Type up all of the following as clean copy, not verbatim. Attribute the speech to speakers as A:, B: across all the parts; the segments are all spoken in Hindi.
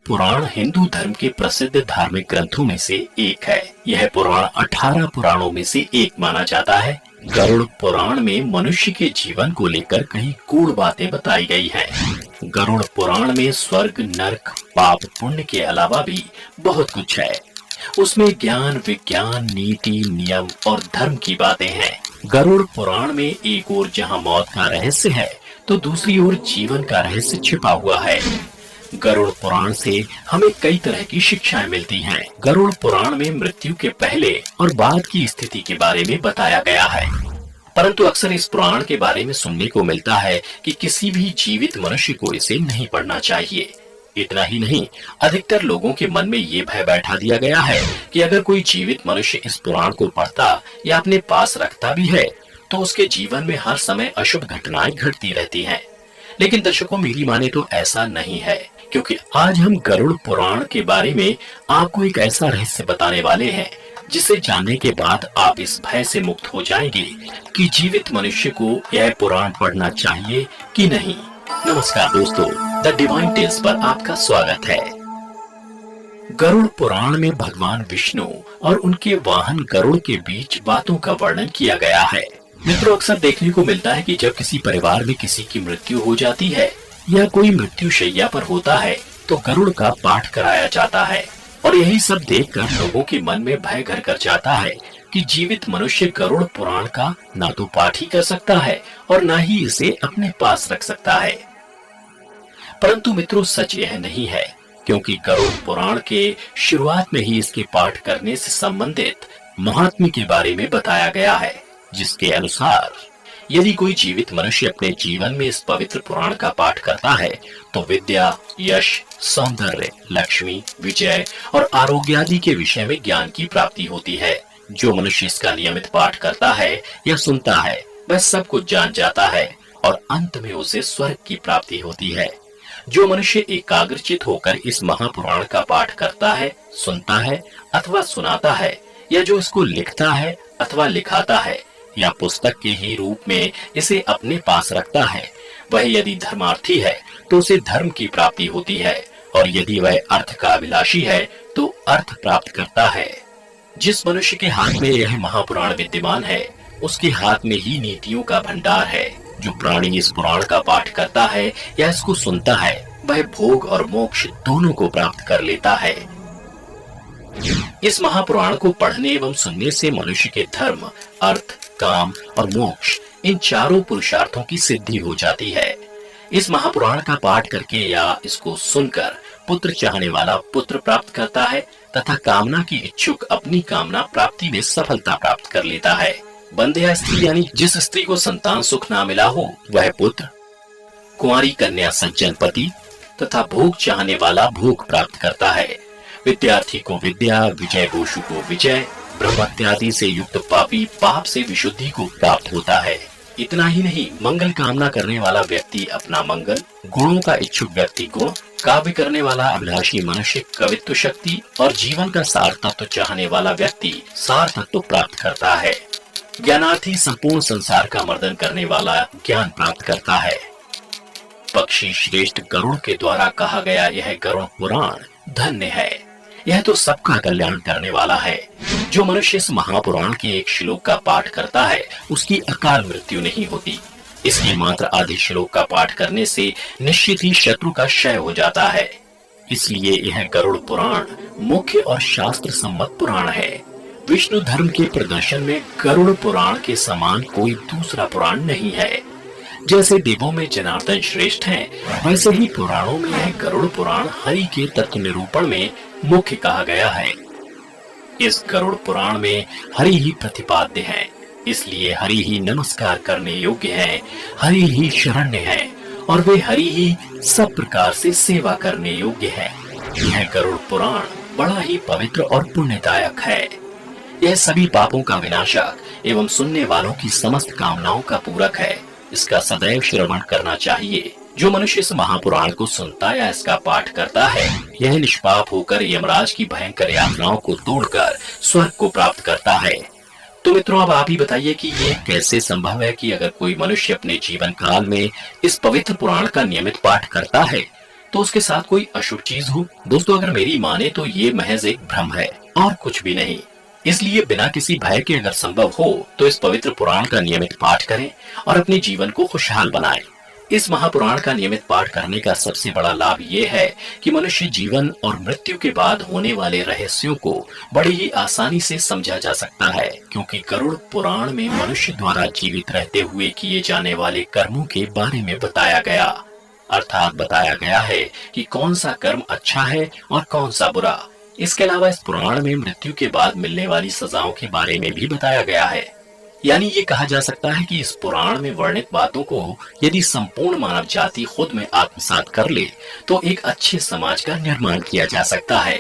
A: पुराण हिंदू धर्म के प्रसिद्ध धार्मिक ग्रंथों में से एक है। यह पुराण 18 पुराणों में से एक माना जाता है। गरुड़ पुराण में मनुष्य के जीवन को लेकर कई गूढ़ बातें बताई गई हैं। गरुड़ पुराण में स्वर्ग, नरक, पाप, पुण्य के अलावा भी बहुत कुछ है। उसमें ज्ञान, विज्ञान, नीति, नियम और धर्म की बातें हैं। गरुड़ पुराण में एक ओर जहां मौत का रहस्य है, तो दूसरी ओर जीवन का रहस्य छिपा हुआ है। गरुड़ पुराण से हमें कई तरह की शिक्षाएं मिलती हैं। गरुड़ पुराण में मृत्यु के पहले और बाद की स्थिति के बारे में बताया गया है, परंतु अक्सर इस पुराण के बारे में सुनने को मिलता है कि किसी भी जीवित मनुष्य को इसे नहीं पढ़ना चाहिए। इतना ही नहीं, अधिकतर लोगों के मन में ये भय बैठा दिया गया है कि अगर कोई जीवित मनुष्य इस पुराण को पढ़ता या अपने पास रखता भी है, तो उसके जीवन में हर समय अशुभ घटनाएं घटती रहती हैं। लेकिन दर्शकों, मेरी माने तो ऐसा नहीं है, क्योंकि आज हम गरुड़ पुराण के बारे में आपको एक ऐसा रहस्य बताने वाले हैं जिसे जानने के बाद आप इस भय से मुक्त हो जाएंगे कि जीवित मनुष्य को यह पुराण पढ़ना चाहिए कि नहीं। नमस्कार दोस्तों, द डिवाइन टेल्स पर आपका स्वागत है। गरुड़ पुराण में भगवान विष्णु और उनके वाहन गरुड़ के बीच बातों का वर्णन किया गया है। मित्रों, अक्सर देखने को मिलता है कि जब किसी परिवार में किसी की मृत्यु हो जाती है या कोई मृत्यु शैया पर होता है, तो गरुड़ का पाठ कराया जाता है। और यही सब देखकर लोगों के मन में भय घर कर जाता है कि जीवित मनुष्य गरुड़ पुराण का ना तो पाठ ही कर सकता है और ना ही इसे अपने पास रख सकता है। परंतु मित्रों, सच यह नहीं है, क्योंकि गरुड़ पुराण के शुरुआत में ही इसके पाठ करने से संबंधित महात्म्य के बारे में बताया गया है, जिसके अनुसार यदि कोई जीवित मनुष्य अपने जीवन में इस पवित्र पुराण का पाठ करता है, तो विद्या, यश, सौंदर्य, लक्ष्मी, विजय और आरोग्य आदि के विषय में ज्ञान की प्राप्ति होती है। जो मनुष्य इसका नियमित पाठ करता है या सुनता है, वह सब कुछ जान जाता है और अंत में उसे स्वर्ग की प्राप्ति होती है। जो मनुष्य एकाग्रचित होकर इस महापुराण का पाठ करता है, सुनता है अथवा सुनाता है, या जो इसको लिखता है अथवा लिखाता है या पुस्तक के ही रूप में इसे अपने पास रखता है, वह यदि धर्मार्थी है तो उसे धर्म की प्राप्ति होती है, और यदि वह अर्थ का अभिलाषी है तो अर्थ प्राप्त करता है। जिस मनुष्य के हाथ में यह महापुराण विद्यमान है, उसके हाथ में ही नीतियों का भंडार है। जो प्राणी इस पुराण का पाठ करता है या इसको सुनता है, वह भोग और मोक्ष दोनों को प्राप्त कर लेता है। इस महापुराण को पढ़ने एवं सुनने से मनुष्य के धर्म, अर्थ, काम और मोक्ष, इन चारों पुरुषार्थों की सिद्धि हो जाती है। इस महापुराण का पाठ करके या इसको सुनकर पुत्र चाहने वाला पुत्र प्राप्त करता है तथा कामना की इच्छुक अपनी कामना प्राप्ति में सफलता प्राप्त कर लेता है। बंध्या स्त्री यानी जिस स्त्री को संतान सुख ना मिला हो, वह पुत्र, कुंवारी कन्या सज्जन पति तथा भोग चाहने वाला भोग प्राप्त करता है। विद्यार्थी को विद्या, विजय गोषु को विजय, ब्रह्मत्यादि से युक्त पापी पाप से विशुद्धि को प्राप्त होता है। इतना ही नहीं, मंगल कामना करने वाला व्यक्ति अपना मंगल, गुणों का इच्छुक व्यक्ति गुण, काव्य करने वाला अभिलाषी मनुष्य कवित्व शक्ति और जीवन का सार तत्व चाहने वाला व्यक्ति सार तत्व प्राप्त करता है। ज्ञानार्थी संपूर्ण संसार का मर्दन करने वाला ज्ञान प्राप्त करता है। पक्षी श्रेष्ठ गरुड़ के द्वारा कहा गया यह गरुड़ पुराण धन्य है। यह तो सबका कल्याण करने वाला है। जो मनुष्य इस महापुराण के एक श्लोक का पाठ करता है, उसकी अकाल मृत्यु नहीं होती। इसके मात्र आधे श्लोक का पाठ करने से निश्चित ही शत्रु का क्षय हो जाता है। इसलिए यह गरुड़ पुराण मुख्य और शास्त्र सम्मत पुराण है। विष्णु धर्म के प्रदर्शन में गरुड़ पुराण के समान कोई दूसरा पुराण नहीं है। जैसे देवों में जनार्दन श्रेष्ठ हैं, वैसे ही पुराणों में यह गरुड़ पुराण हरि के तत्व निरूपण में मुख्य कहा गया है। इस गरुड़ पुराण में हरि ही प्रतिपाद्य है, इसलिए हरि ही नमस्कार करने योग्य है, हरि ही शरण्य है और वे हरि ही सब प्रकार से सेवा करने योग्य है। यह गरुड़ पुराण बड़ा ही पवित्र और पुण्यदायक है। यह सभी पापों का विनाशक एवं सुनने वालों की समस्त कामनाओं का पूरक है। इसका सदैव श्रवण करना चाहिए। जो मनुष्य इस महापुराण को सुनता या इसका पाठ करता है, यह निष्पाप होकर यमराज की भयंकर यातनाओं को तोड़कर स्वर्ग को प्राप्त करता है। तो मित्रों, अब आप ही बताइए कि ये कैसे संभव है कि अगर कोई मनुष्य अपने जीवन काल में इस पवित्र पुराण का नियमित पाठ करता है, तो उसके साथ कोई अशुभ चीज हो। दोस्तों, अगर मेरी माने तो ये महज एक भ्रम है और कुछ भी नहीं। इसलिए बिना किसी भय के अगर संभव हो तो इस पवित्र पुराण का नियमित पाठ करें और अपने जीवन को खुशहाल बनाएं। इस महापुराण का नियमित पाठ करने का सबसे बड़ा लाभ ये है कि मनुष्य जीवन और मृत्यु के बाद होने वाले रहस्यों को बड़ी ही आसानी से समझा जा सकता है, क्योंकि गरुड़ पुराण में मनुष्य द्वारा जीवित रहते हुए किए जाने वाले कर्मों के बारे में बताया गया। अर्थात बताया गया है कि कौन सा कर्म अच्छा है और कौन सा बुरा। इसके अलावा इस पुराण में मृत्यु के बाद मिलने वाली सजाओं के बारे में भी बताया गया है। यानी ये कहा जा सकता है कि इस पुराण में वर्णित बातों को यदि संपूर्ण मानव जाति खुद में आत्मसात कर ले तो एक अच्छे समाज का निर्माण किया जा सकता है।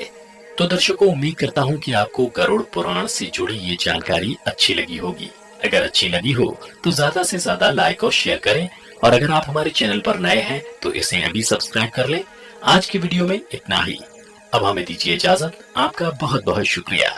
A: तो दर्शकों, उम्मीद करता हूँ कि आपको गरुड़ पुराण से जुड़ी ये जानकारी अच्छी लगी होगी। अगर अच्छी लगी हो तो ज्यादा से ज्यादा लाइक और शेयर करें, और अगर आप हमारे चैनल पर नए हैं तो इसे अभी सब्सक्राइब कर लें। आज की वीडियो में इतना ही। अब हमें दीजिए इजाजत। आपका बहुत बहुत शुक्रिया।